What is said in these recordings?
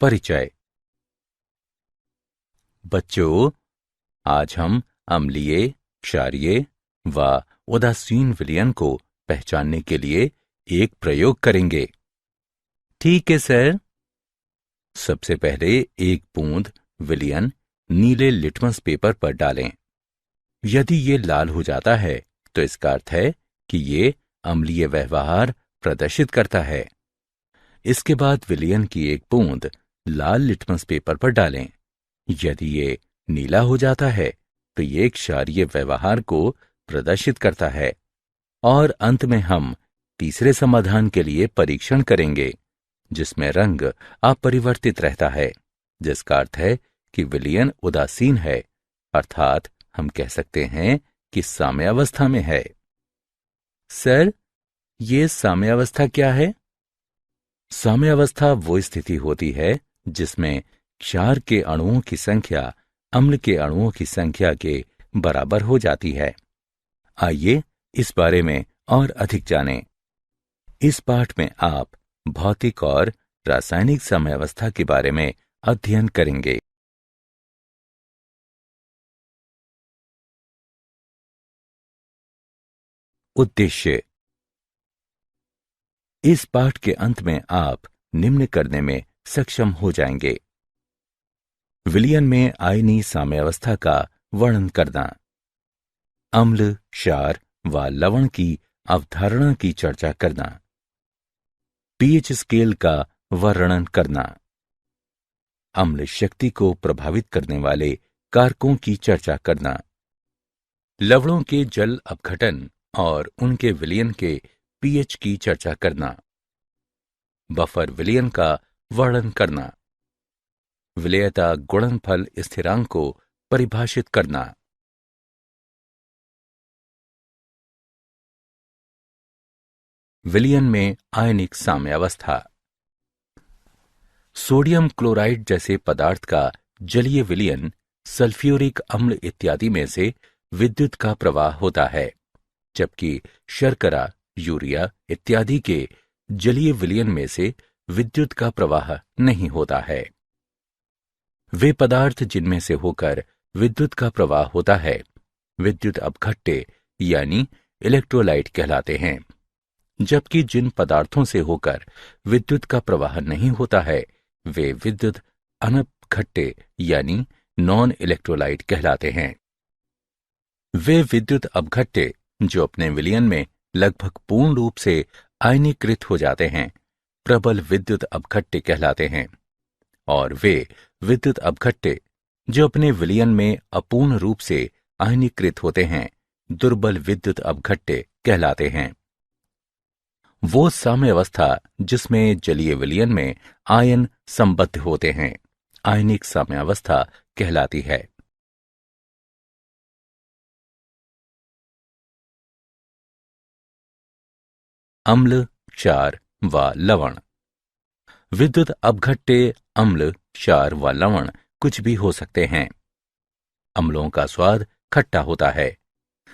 परिचय। बच्चों, आज हम अम्लीय, क्षारीय व उदासीन विलयन को पहचानने के लिए एक प्रयोग करेंगे। ठीक है सर। सबसे पहले एक बूंद विलयन नीले लिटमस पेपर पर डालें। यदि ये लाल हो जाता है तो इसका अर्थ है कि ये अम्लीय व्यवहार प्रदर्शित करता है। इसके बाद विलयन की एक बूंद लाल लिटमस पेपर पर डालें। यदि ये नीला हो जाता है तो ये क्षारीय व्यवहार को प्रदर्शित करता है। और अंत में हम तीसरे समाधान के लिए परीक्षण करेंगे, जिसमें रंग अपरिवर्तित रहता है, जिसका अर्थ है कि विलयन उदासीन है, अर्थात हम कह सकते हैं कि साम्यावस्था में है। सर, ये साम्यावस्था क्या है? साम्यावस्था वो स्थिति होती है जिसमें क्षार के अणुओं की संख्या अम्ल के अणुओं की संख्या के बराबर हो जाती है। आइए इस बारे में और अधिक जानें। इस पाठ में आप भौतिक और रासायनिक साम्यावस्था के बारे में अध्ययन करेंगे। उद्देश्य। इस पाठ के अंत में आप निम्न करने में सक्षम हो जाएंगे। विलयन में आयनीय साम्यावस्था का वर्णन करना, अम्ल, क्षार व लवण की अवधारणा की चर्चा करना, पीएच स्केल का वर्णन करना, अम्ल शक्ति को प्रभावित करने वाले कारकों की चर्चा करना, लवणों के जल अपघटन और उनके विलयन के पीएच की चर्चा करना, बफर विलयन का वर्णन करना, विलयता गुणनफल स्थिरांक को परिभाषित करना। विलयन में आयनिक साम्यावस्था। सोडियम क्लोराइड जैसे पदार्थ का जलीय विलयन सल्फ्यूरिक अम्ल इत्यादि में से विद्युत का प्रवाह होता है, जबकि शर्करा, यूरिया इत्यादि के जलीय विलयन में से विद्युत का प्रवाह नहीं होता है। वे पदार्थ जिनमें से होकर विद्युत का प्रवाह होता है विद्युत अपघट्य यानी इलेक्ट्रोलाइट कहलाते हैं, जबकि जिन पदार्थों से होकर विद्युत का प्रवाह नहीं होता है वे विद्युत अनपघट्य यानी नॉन इलेक्ट्रोलाइट कहलाते हैं। वे विद्युत अपघट्य जो अपने विलयन में लगभग पूर्ण रूप से आयनीकृत हो जाते हैं प्रबल विद्युत अपघट्य कहलाते हैं, और वे विद्युत अपघट्य जो अपने विलयन में अपूर्ण रूप से आयनीकृत होते हैं दुर्बल विद्युत अपघट्य कहलाते हैं। वो साम्यावस्था जिसमें जलीय विलयन में आयन संबद्ध होते हैं आयनिक साम्यावस्था कहलाती है। अम्ल, क्षार व लवण। विद्युत अपघट्य अम्ल, क्षार व लवण कुछ भी हो सकते हैं। अम्लों का स्वाद खट्टा होता है।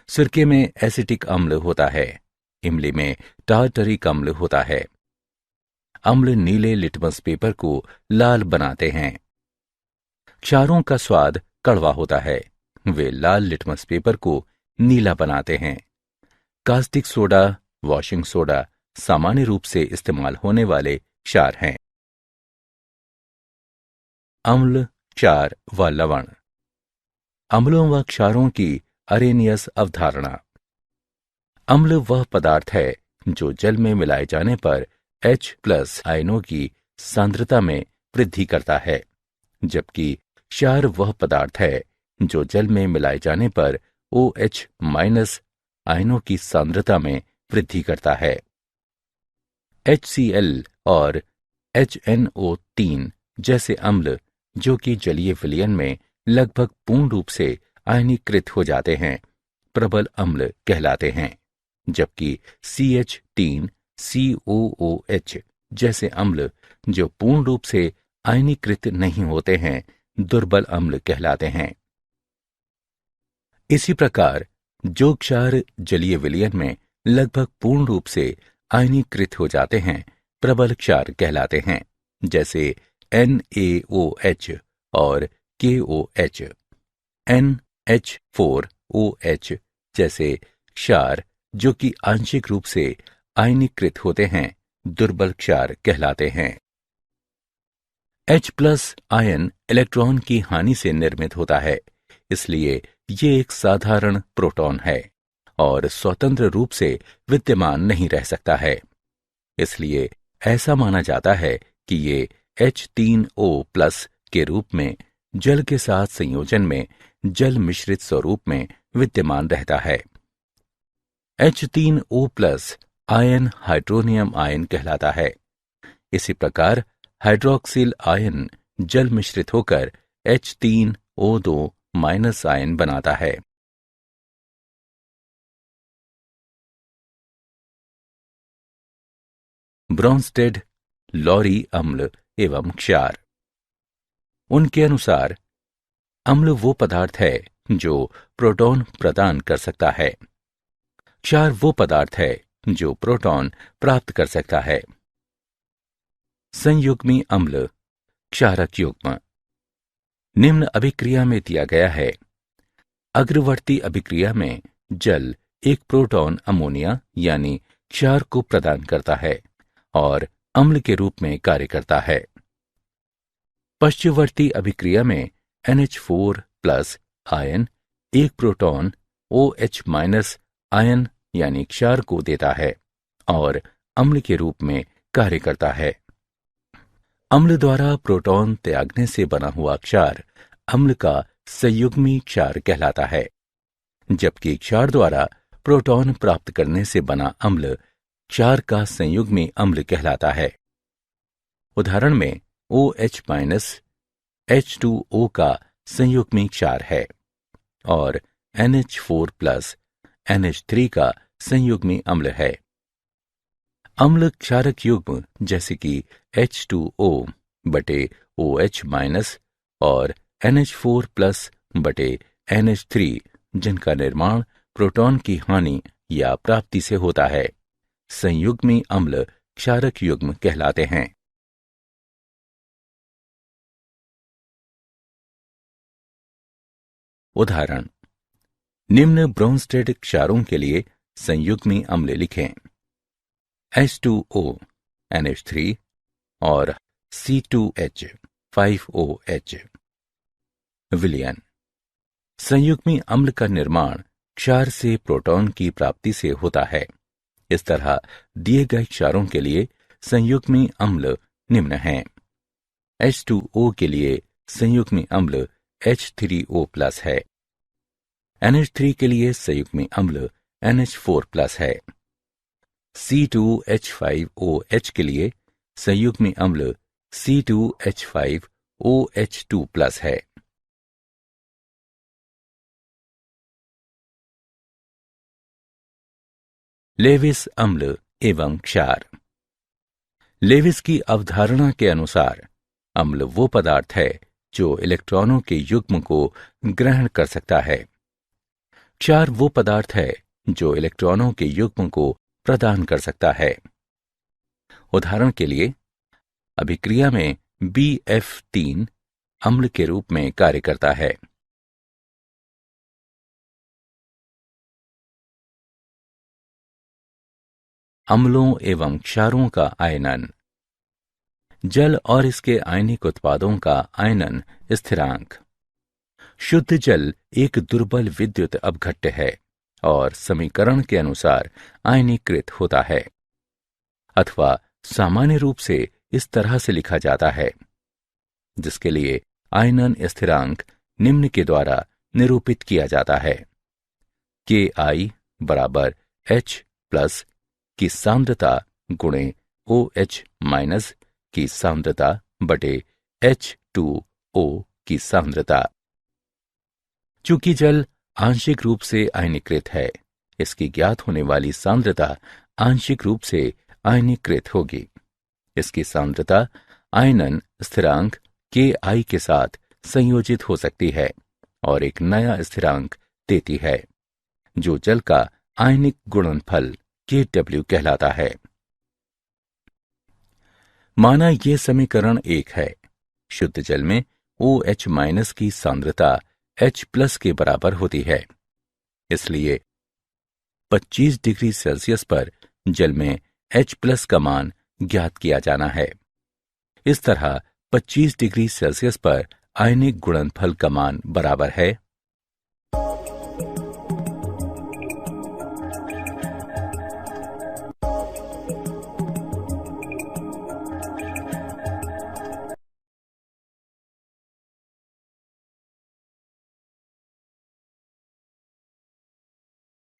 सिरके में एसिटिक अम्ल होता है। इमली में टार्टरिक अम्ल होता है। अम्ल नीले लिटमस पेपर को लाल बनाते हैं। क्षारों का स्वाद कड़वा होता है। वे लाल लिटमस पेपर को नीला बनाते हैं। कास्टिक सोडा, वॉशिंग सोडा सामान्य रूप से इस्तेमाल होने वाले क्षार हैं। अम्ल, क्षार व लवण। अम्लों व क्षारों की अरेनियस अवधारणा। अम्ल वह पदार्थ है जो जल में मिलाए जाने पर H+ आयनों की सांद्रता में वृद्धि करता है, जबकि क्षार वह पदार्थ है जो जल में मिलाए जाने पर OH- आयनों की सांद्रता में वृद्धि करता है। HCl और HNO3 जैसे अम्ल जो कि जलीय विलयन में लगभग पूर्ण रूप से आयनीकृत हो जाते हैं प्रबल अम्ल कहलाते हैं, जबकि CH3, COOH जैसे अम्ल जो पूर्ण रूप से आयनीकृत नहीं होते हैं दुर्बल अम्ल कहलाते हैं। इसी प्रकार जो क्षार जलीय विलयन में लगभग पूर्ण रूप से आयनीकृत हो जाते हैं प्रबल क्षार कहलाते हैं, जैसे NaOH और KOH। NH4OH जैसे क्षार जो कि आंशिक रूप से आयनीकृत होते हैं, दुर्बल क्षार कहलाते हैं। H+ आयन इलेक्ट्रॉन की हानि से निर्मित होता है, इसलिए ये एक साधारण प्रोटॉन है और स्वतंत्र रूप से विद्यमान नहीं रह सकता है। इसलिए ऐसा माना जाता है कि ये H3O+ के रूप में जल के साथ संयोजन में जल मिश्रित स्वरूप में विद्यमान रहता है। H3O+ आयन हाइड्रोनियम आयन कहलाता है। इसी प्रकार हाइड्रोक्सिल आयन जल मिश्रित होकर H3O2- आयन बनाता है। ब्रोंस्टेड, लॉरी अम्ल एवं क्षार। उनके अनुसार अम्ल वो पदार्थ है जो प्रोटॉन प्रदान कर सकता है। क्षार वो पदार्थ है जो प्रोटॉन प्राप्त कर सकता है। संयुग्मी अम्ल, क्षारक युग्म निम्न अभिक्रिया में दिया गया है। अग्रवर्ती अभिक्रिया में जल एक प्रोटॉन अमोनिया यानी क्षार को प्रदान करता है और अम्ल के रूप में कार्य करता है। पश्चिमवर्ती अभिक्रिया में NH4+ आयन एक प्रोटॉन OH- आयन यानी क्षार को देता है और अम्ल के रूप में कार्य करता है। अम्ल द्वारा प्रोटॉन त्यागने से बना हुआ क्षार अम्ल का संयुग्मी क्षार कहलाता है, जबकि क्षार द्वारा प्रोटॉन प्राप्त करने से बना अम्ल क्षार का संयुग्मी अम्ल कहलाता है। उदाहरण में OH- H2O का संयुग्मी क्षार है और NH4+ NH3 का संयुग्मी अम्ल है। अम्ल क्षारक युग्म जैसे कि H2O बटे OH- और NH4+ बटे NH3 जिनका निर्माण प्रोटॉन की हानि या प्राप्ति से होता है, संयुग्मी अम्ल क्षारक युग्म कहलाते हैं। उदाहरण निम्न ब्रोंस्टेड क्षारों के लिए संयुग्मी अम्ल लिखें। H2O NH3 और C2H 5OH। विलयन संयुग्मी अम्ल का निर्माण क्षार से प्रोटॉन की प्राप्ति से होता है। इस तरह दिए गए क्षारों के लिए संयुग्मी अम्ल निम्न हैं। H2O के लिए संयुग्मी अम्ल H3O+ है। NH3 के लिए संयुग्मी अम्ल NH4+ है। C2H5OH के लिए संयुग्मी अम्ल C2H5OH2+ है। लेविस अम्ल एवं क्षार। लेविस की अवधारणा के अनुसार अम्ल वो पदार्थ है जो इलेक्ट्रॉनों के युग्म को ग्रहण कर सकता है। क्षार वो पदार्थ है जो इलेक्ट्रॉनों के युग्म को प्रदान कर सकता है। उदाहरण के लिए अभिक्रिया में BF3 अम्ल के रूप में कार्य करता है। अम्लों एवं क्षारों का आयनन। जल और इसके आयनिक उत्पादों का आयनन स्थिरांक। शुद्ध जल एक दुर्बल विद्युत अपघट्य है और समीकरण के अनुसार आयनीकृत होता है, अथवा सामान्य रूप से इस तरह से लिखा जाता है, जिसके लिए आयनन स्थिरांक निम्न के द्वारा निरूपित किया जाता है। Ki बराबर H+ की सांद्रता गुणे OH- की सांद्रता बटे H2O की सांद्रता। चूंकि जल आंशिक रूप से आयनीकृत है, इसकी ज्ञात होने वाली सांद्रता आंशिक रूप से आयनीकृत होगी। इसकी सांद्रता आयनन स्थिरांक Ki के साथ संयोजित हो सकती है और एक नया स्थिरांक देती है, जो जल का आयनिक गुणनफल Kw कहलाता है। माना ये समीकरण 1 है शुद्ध जल में OH- की सांद्रता H+ के बराबर होती है। इसलिए 25 डिग्री सेल्सियस पर जल में H+ का मान ज्ञात किया जाना है। इस तरह 25 डिग्री सेल्सियस पर आयनिक गुणनफल का मान बराबर है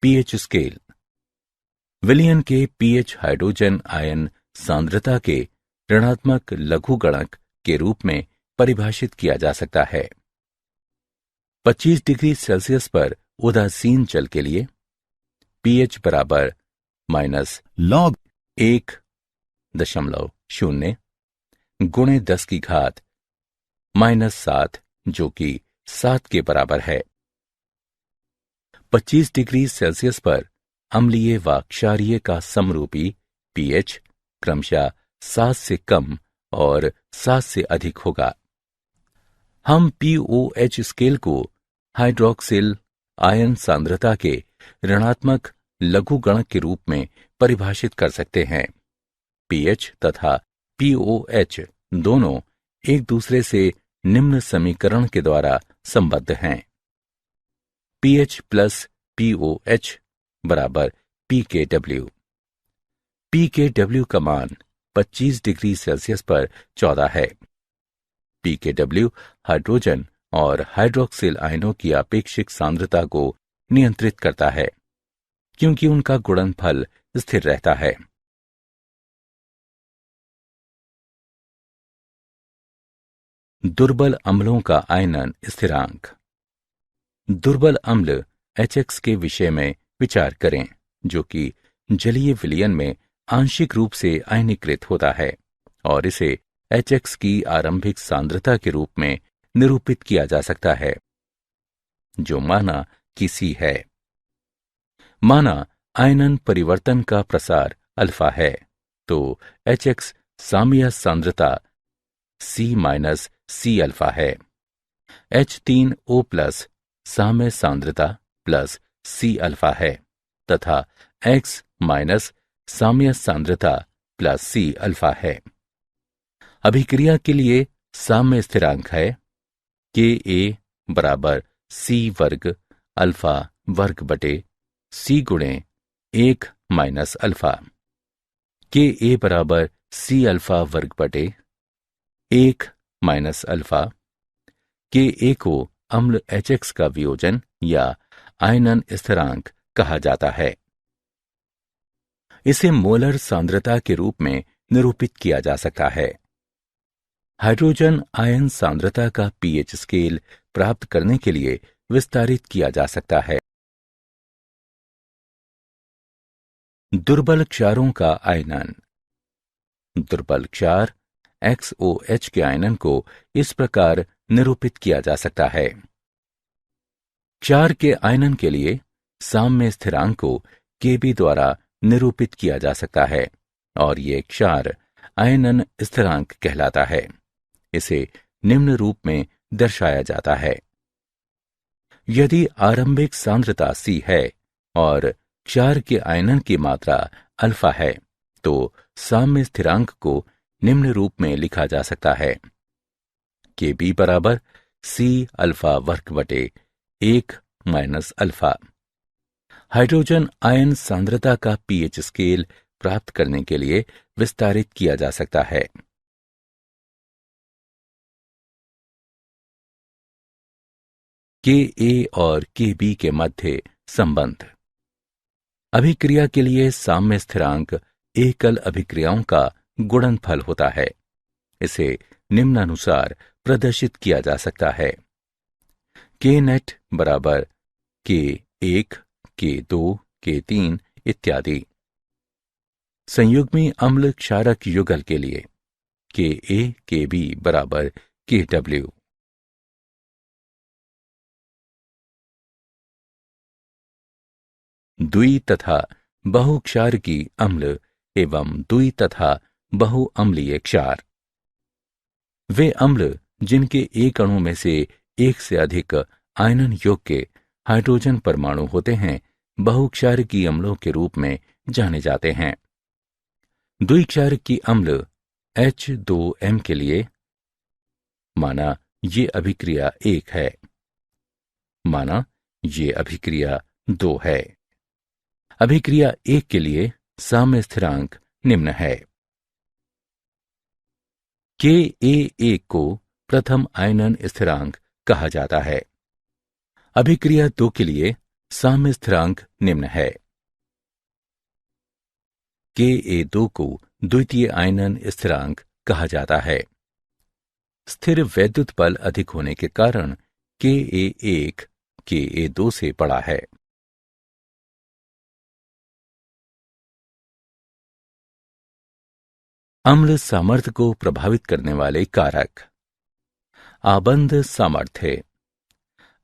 pH स्केल। विलयन के pH हाइड्रोजन आयन सांद्रता के ऋणात्मक लघुगणक के रूप में परिभाषित किया जा सकता है। 25 डिग्री सेल्सियस पर उदासीन जल के लिए pH बराबर -log 1.0 गुणे 10 की घात -7 जो कि 7 के बराबर है। 25 डिग्री सेल्सियस पर अम्लीय व क्षारीय का समरूपी pH क्रमशः 7 से कम और 7 से अधिक होगा। हम pOH स्केल को हाइड्रोक्सिल आयन सांद्रता के ऋणात्मक लघुगणक के रूप में परिभाषित कर सकते हैं। pH तथा pOH दोनों एक दूसरे से निम्न समीकरण के द्वारा संबद्ध हैं। pH प्लस pOH बराबर pKw। pKw का मान 25 डिग्री सेल्सियस पर 14 है। pKw हाइड्रोजन और हाइड्रोक्सिल आयनों की आपेक्षिक सांद्रता को नियंत्रित करता है क्योंकि उनका गुणनफल स्थिर रहता है। दुर्बल अम्लों का आयनन स्थिरांक। दुर्बल अम्ल HX के विषय में विचार करें जो कि जलीय विलयन में आंशिक रूप से आयनीकृत होता है और इसे HX की आरंभिक सांद्रता के रूप में निरूपित किया जा सकता है जो माना कि C है। माना आयनन परिवर्तन का प्रसार अल्फा है तो HX साम्य सांद्रता C- अल्फा है। H3O+ साम्य सांद्रता प्लस C अल्फा है तथा X- साम्य सांद्रता प्लस C अल्फा है। अभिक्रिया के लिए साम्य स्थिरांक है Ka बराबर C वर्ग अल्फा वर्ग बटे C गुणे 1 माइनस अल्फा। Ka बराबर C अल्फा वर्ग बटे 1 माइनस अल्फा। Ka को अम्ल HX का वियोजन या आयनन स्थिरांक कहा जाता है। इसे मोलर सांद्रता के रूप में निरूपित किया जा सकता है। हाइड्रोजन आयन सांद्रता का pH स्केल प्राप्त करने के लिए विस्तारित किया जा सकता है। दुर्बल क्षारों का आयनन। दुर्बल क्षार XOH के आयनन को इस प्रकार निरूपित किया जा सकता है। क्षार के आयनन के लिए साम्य स्थिरांक को Kb द्वारा निरूपित किया जा सकता है और ये क्षार आयनन स्थिरांक कहलाता है। इसे निम्न रूप में दर्शाया जाता है। यदि आरंभिक सांद्रता C है और क्षार के आयनन की मात्रा अल्फा है तो साम्य स्थिरांक को निम्न रूप में लिखा जा सकता है Kb बराबर C अल्फा वर्ग बटे 1 माइनस अल्फा। हाइड्रोजन आयन सांद्रता का pH स्केल प्राप्त करने के लिए विस्तारित किया जा सकता है। Ka और Kb के मध्य संबंध। अभिक्रिया के लिए साम्य स्थिरांक एकल अभिक्रियाओं का गुणनफल होता है। इसे निम्नानुसार प्रदर्शित किया जा सकता है। Knet बराबर K1, K2, K3 इत्यादि। संयुग्मी अम्ल क्षारक युगल के लिए Ka Kb बराबर Kw। द्वि तथा बहुक्षार की अम्ल एवं द्वि तथा बहुअम्लीय क्षार। वे अम्ल जिनके एक अणु में से एक से अधिक आयनन योग्य हाइड्रोजन परमाणु होते हैं, बहुक्षारकीय अम्लों के रूप में जाने जाते हैं। द्विक्षारकीय अम्ल H2M के लिए माना ये अभिक्रिया 1 है, माना ये अभिक्रिया 2 है। अभिक्रिया 1 के लिए साम्य स्थिरांक निम्न है। Ka1 को प्रथम आयनन स्थिरांक कहा जाता है। अभिक्रिया 2 के लिए साम्य स्थिरांक निम्न है। Ka2 को द्वितीय आयनन स्थिरांक कहा जाता है। स्थिर वैद्युत बल अधिक होने के कारण Ka1 Ka2 से बड़ा है। अम्ल सामर्थ्य को प्रभावित करने वाले कारक। आबंध सामर्थ्य।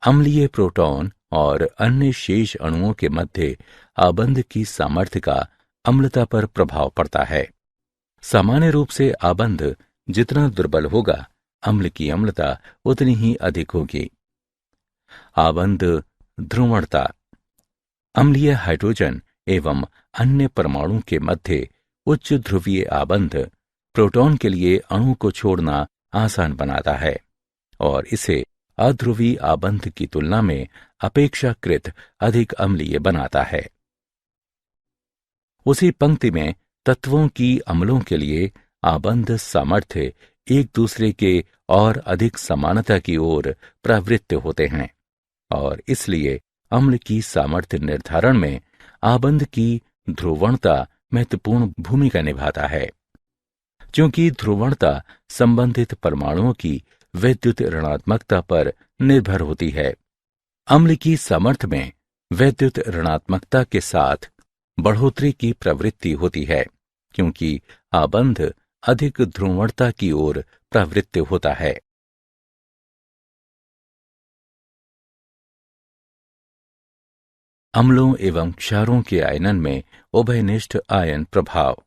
अम्लीय प्रोटॉन और अन्य शेष अणुओं के मध्य आबंध की सामर्थ्य का अम्लता पर प्रभाव पड़ता है। सामान्य रूप से आबंध जितना दुर्बल होगा, अम्ल की अम्लता उतनी ही अधिक होगी। आबंध ध्रुवणता। अम्लीय हाइड्रोजन एवं अन्य परमाणु के मध्य उच्च ध्रुवीय आबंध प्रोटॉन के लिए अणु को छोड़ना आसान बनाता है और इसे अध्रुवीय आबंध की तुलना में अपेक्षाकृत अधिक अम्लीय बनाता है। उसी पंक्ति में तत्वों की अम्लों के लिए आबंध सामर्थ्य एक दूसरे के और अधिक समानता की ओर प्रवृत्त होते हैं और इसलिए अम्ल की सामर्थ्य निर्धारण में आबंध की ध्रुवणता महत्वपूर्ण भूमिका निभाता है। क्योंकि ध्रुवणता संबंधित परमाणुओं की वैद्युत ऋणात्मकता पर निर्भर होती है, अम्ल की सामर्थ्य में वैद्युत ऋणात्मकता के साथ बढ़ोतरी की प्रवृत्ति होती है, क्योंकि आबंध अधिक ध्रुवणता की ओर प्रवृत्त होता है। अम्लों एवं क्षारों के आयनन में उभयनिष्ठ आयन प्रभाव।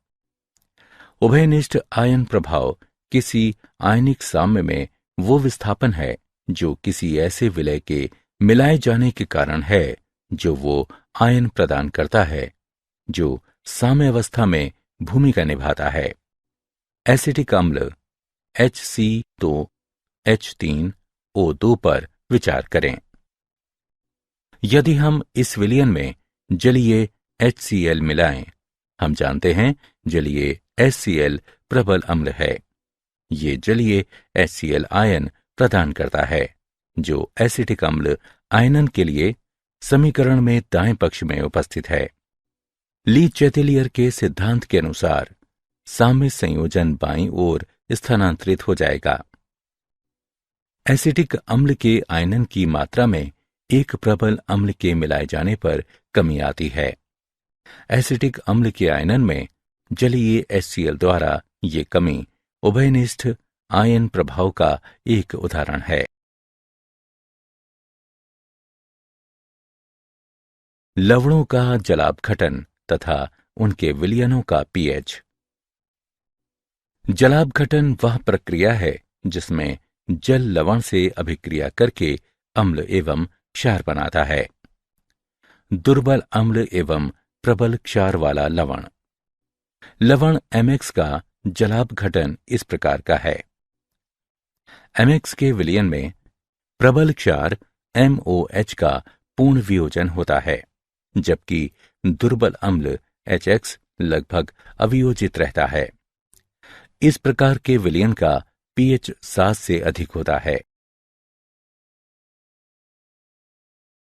उभयनिष्ठ आयन प्रभाव किसी आयनिक साम्य में वो विस्थापन है जो किसी ऐसे विलय के मिलाए जाने के कारण है जो वो आयन प्रदान करता है जो साम्यावस्था में भूमिका निभाता है। एसिटिक अम्ल HC2H3O2 पर विचार करें। यदि हम इस विलयन में जलीय HCl मिलाएं, हम जानते हैं जलीय HCl प्रबल अम्ल है। ये जलीय HCl आयन प्रदान करता है जो एसिटिक अम्ल आयनन के लिए समीकरण में दाएं पक्ष में उपस्थित है। ली चैटेलियर के सिद्धांत के अनुसार साम्य संयोजन बाईं ओर स्थानांतरित हो जाएगा। एसिटिक अम्ल के आयनन की मात्रा में एक प्रबल अम्ल के मिलाए जाने पर कमी आती है। एसिटिक अम्ल के आयनन में जलीय HCl द्वारा ये कमी उभयनिष्ठ आयन प्रभाव का एक उदाहरण है। लवणों का जलापघटन तथा उनके विलयनों का pH। जलापघटन वह प्रक्रिया है जिसमें जल लवण से अभिक्रिया करके अम्ल एवं क्षार बनाता है। दुर्बल अम्ल एवं प्रबल क्षार वाला लवण। लवण MX का जलापघटन इस प्रकार का है। MX के विलयन में प्रबल क्षार MOH का पूर्ण वियोजन होता है, जबकि दुर्बल अम्ल HX लगभग अवियोजित रहता है। इस प्रकार के विलयन का pH 7 से अधिक होता है।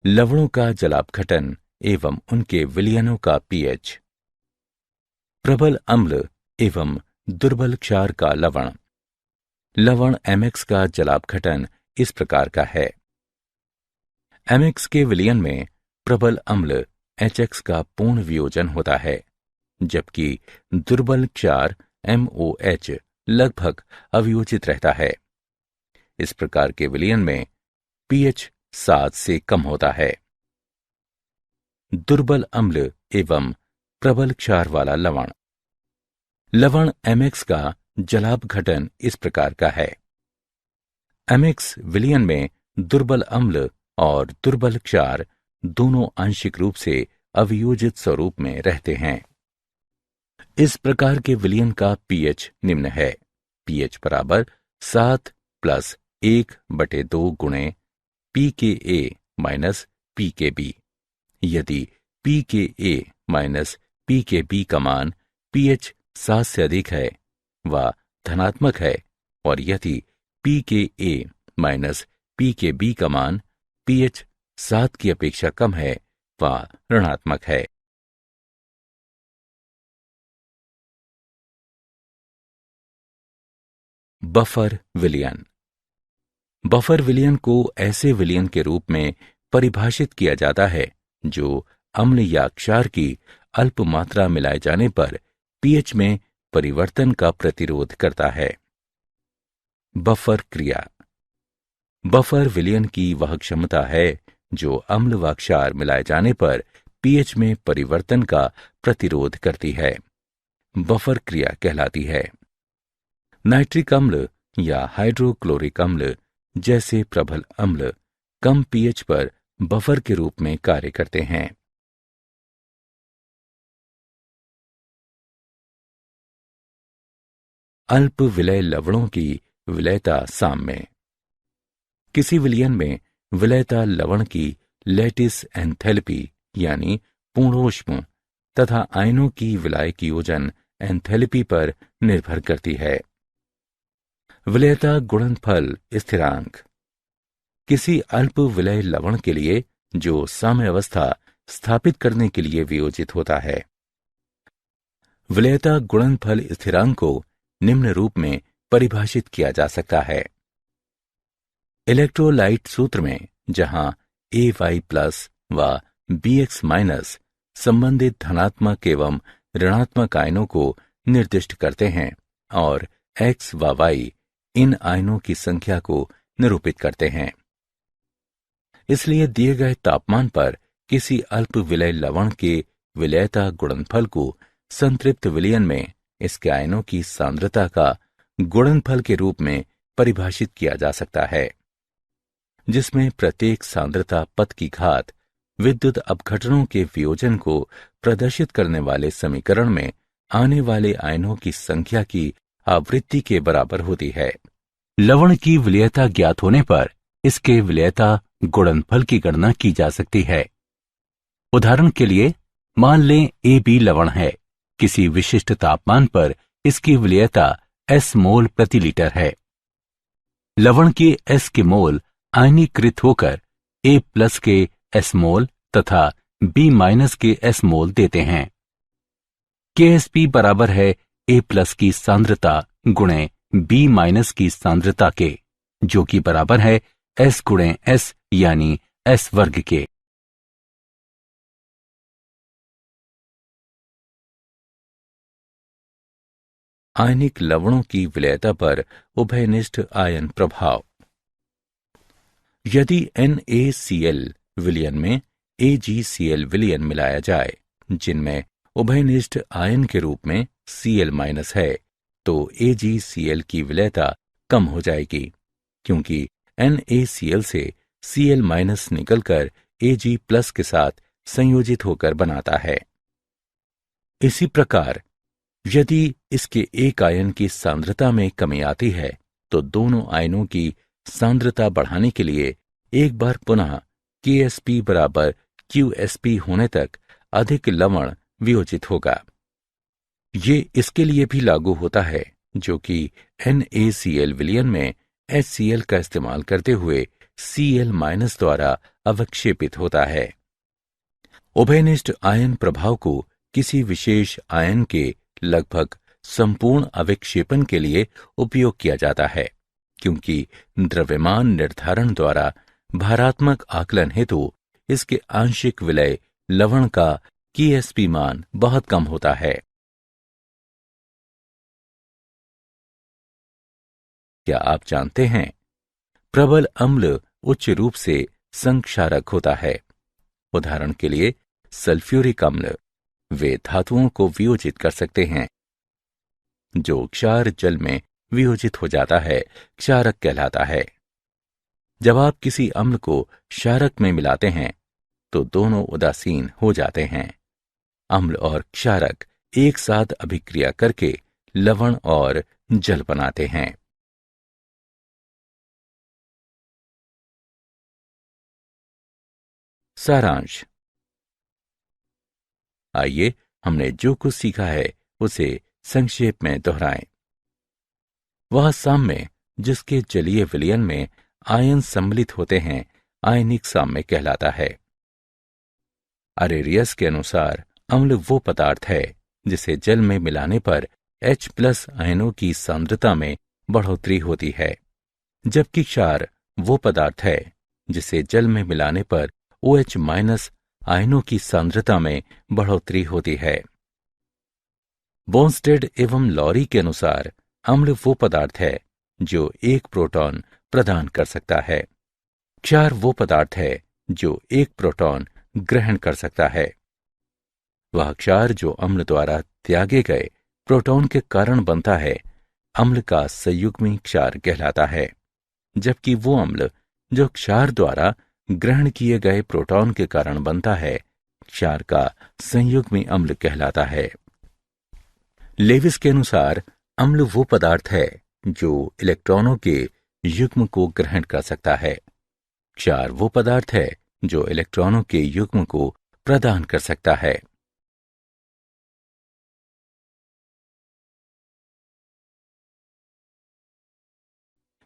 लवणों का जलापघटन एवं उनके विलयनों का pH। प्रबल अम्ल एवं दुर्बल क्षार का लवण। लवण MX का जलापघटन इस प्रकार का है। MX के विलयन में प्रबल अम्ल HX का पूर्ण वियोजन होता है, जबकि दुर्बल क्षार MOH लगभग अवियोजित रहता है। इस प्रकार के विलयन में pH 7 से कम होता है। दुर्बल अम्ल एवं प्रबल क्षार वाला लवण। लवण MX का जलापघटन इस प्रकार का है। एमिक्स विलयन में दुर्बल अम्ल और दुर्बल क्षार दोनों आंशिक रूप से अवियोजित स्वरूप में रहते हैं। इस प्रकार के विलयन का पीएच निम्न है। पीएच बराबर 7 + 1/2 गुणे pKa माइनस pKb। यदि pKa माइनस pKb का मान pH 7 से अधिक है व धनात्मक है, और यदि pKa माइनस pKb का मान pH 7 की अपेक्षा कम है व ऋणात्मक है। बफर विलयन। बफर विलयन को ऐसे विलयन के रूप में परिभाषित किया जाता है जो अम्ल या क्षार की अल्प मात्रा मिलाए जाने पर पीएच में परिवर्तन का प्रतिरोध करता है। बफर क्रिया। बफर विलयन की वह क्षमता है जो अम्ल व क्षार मिलाए जाने पर पीएच में परिवर्तन का प्रतिरोध करती है। बफर क्रिया कहलाती है। नाइट्रिक अम्ल या हाइड्रोक्लोरिक अम्ल जैसे प्रबल अम्ल कम पीएच पर बफर के रूप में कार्य करते हैं। अल्प विलय लवणों की विलयता साम्य। किसी विलयन में विलयता लवण की लैटिस एंथैल्पी यानी पूर्णोष्म तथा आयनों की विलायक योजन एंथैल्पी पर निर्भर करती है। विलयता गुणनफल स्थिरांक। किसी अल्प विलय लवण के लिए जो साम्य अवस्था स्थापित करने के लिए वियोजित होता है। विलयता गुणनफल स्थिरांक को निम्न रूप में परिभाषित किया जा सकता है। इलेक्ट्रोलाइट सूत्र में जहां AY+ व BX- संबंधित धनात्मक एवं ऋणात्मक आयनों को निर्दिष्ट करते हैं और X व Y इन आयनों की संख्या को निरूपित करते हैं। इसलिए दिए गए तापमान पर किसी अल्प विलय लवण के विलयता गुणनफल को संतृप्त विलयन में इसके आयनों की सांद्रता का गुणनफल के रूप में परिभाषित किया जा सकता है, जिसमें प्रत्येक सांद्रता पद की घात विद्युत अपघटनों के वियोजन को प्रदर्शित करने वाले समीकरण में आने वाले आयनों की संख्या की आवृत्ति के बराबर होती है। लवण की विलयता ज्ञात होने पर इसके विलयता गुणनफल की गणना की जा सकती है। उदाहरण के लिए मान लें AB लवण है। किसी विशिष्ट तापमान पर इसकी विलयता S मोल प्रति लीटर है। लवण के S के मोल आयनीकृत होकर A+ के S मोल तथा B- के S मोल देते हैं। KSP बराबर है A+ की सांद्रता गुणे B- की सांद्रता के, जो कि बराबर है S गुणे S यानी S वर्ग के। आयनिक लवणों की विलयता पर उभयनिष्ठ आयन प्रभाव। यदि NaCl विलयन में AgCl विलयन मिलाया जाए जिनमें उभयनिष्ठ आयन के रूप में Cl- है, तो AgCl की विलयता कम हो जाएगी, क्योंकि NaCl से Cl- निकलकर Ag+ के साथ संयोजित होकर बनाता है। इसी प्रकार यदि इसके एक आयन की सांद्रता में कमी आती है तो दोनों आयनों की सांद्रता बढ़ाने के लिए एक बार पुनः KSP बराबर QSP होने तक अधिक लवण वियोजित होगा। ये इसके लिए भी लागू होता है जो कि NaCl विलयन में HCl का इस्तेमाल करते हुए Cl- द्वारा अवक्षेपित होता है। उभयनिष्ठ आयन प्रभाव को किसी विशेष आयन के लगभग संपूर्ण अविक्षेपन के लिए उपयोग किया जाता है, क्योंकि द्रव्यमान निर्धारण द्वारा भारात्मक आकलन हेतु इसके आंशिक विलय लवण का KSP मान बहुत कम होता है। क्या आप जानते हैं प्रबल अम्ल उच्च रूप से संक्षारक होता है। उदाहरण के लिए सल्फ्यूरिक अम्ल वे धातुओं को वियोजित कर सकते हैं। जो क्षार जल में वियोजित हो जाता है क्षारक कहलाता है। जब आप किसी अम्ल को क्षारक में मिलाते हैं तो दोनों उदासीन हो जाते हैं। अम्ल और क्षारक एक साथ अभिक्रिया करके लवण और जल बनाते हैं। सारांश। आइए हमने जो कुछ सीखा है उसे संक्षेप में दोहराएं। वह साम्य जिसके जलीय विलयन में आयन सम्मिलित होते हैं आयनिक साम्य कहलाता है। अरेरियस के अनुसार अम्ल वो पदार्थ है जिसे जल में मिलाने पर H+ आयनों की सांद्रता में बढ़ोतरी होती है, जबकि क्षार वो पदार्थ है जिसे जल में मिलाने पर OH- आयनों की सांद्रता में बढ़ोतरी होती है। बोन्स्टेड एवं लॉरी के अनुसार अम्ल वो पदार्थ है जो एक प्रोटॉन प्रदान कर सकता है। क्षार वो पदार्थ है जो एक प्रोटॉन ग्रहण कर सकता है। वह क्षार जो अम्ल द्वारा त्यागे गए प्रोटॉन के कारण बनता है अम्ल का संयुग्मी क्षार कहलाता है, जबकि वो अम्ल जो क्षार द्वारा ग्रहण किए गए प्रोटॉन के कारण बनता है क्षार का संयुग्मी अम्ल कहलाता है। लेविस के अनुसार अम्ल वो पदार्थ है जो इलेक्ट्रॉनों के युग्म को ग्रहण कर सकता है। क्षार वो पदार्थ है जो इलेक्ट्रॉनों के युग्म को प्रदान कर सकता है।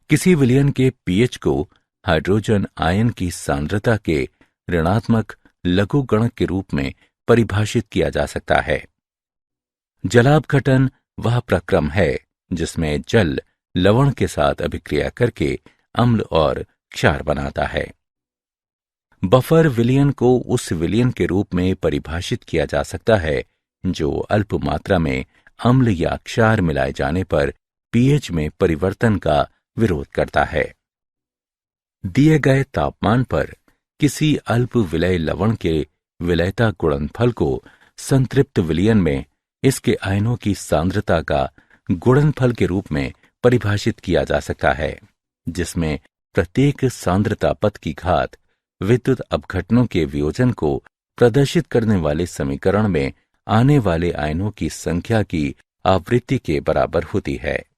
किसी विलयन के पीएच को हाइड्रोजन आयन की सांद्रता के ऋणात्मक लघुगणक के रूप में परिभाषित किया जा सकता है। जलापघटन वह प्रक्रम है जिसमें जल लवण के साथ अभिक्रिया करके अम्ल और क्षार बनाता है। बफर विलयन को उस विलयन के रूप में परिभाषित किया जा सकता है जो अल्प मात्रा में अम्ल या क्षार मिलाए जाने पर पीएच में परिवर्तन का विरोध करता है। दिए गए तापमान पर किसी अल्प विलय लवण के विलयता गुणनफल को संतृप्त विलयन में इसके आयनों की सांद्रता का गुणनफल के रूप में परिभाषित किया जा सकता है, जिसमें प्रत्येक सांद्रता पद की घात विद्युत अपघटनों के वियोजन को प्रदर्शित करने वाले समीकरण में आने वाले आयनों की संख्या की आवृत्ति के बराबर होती है।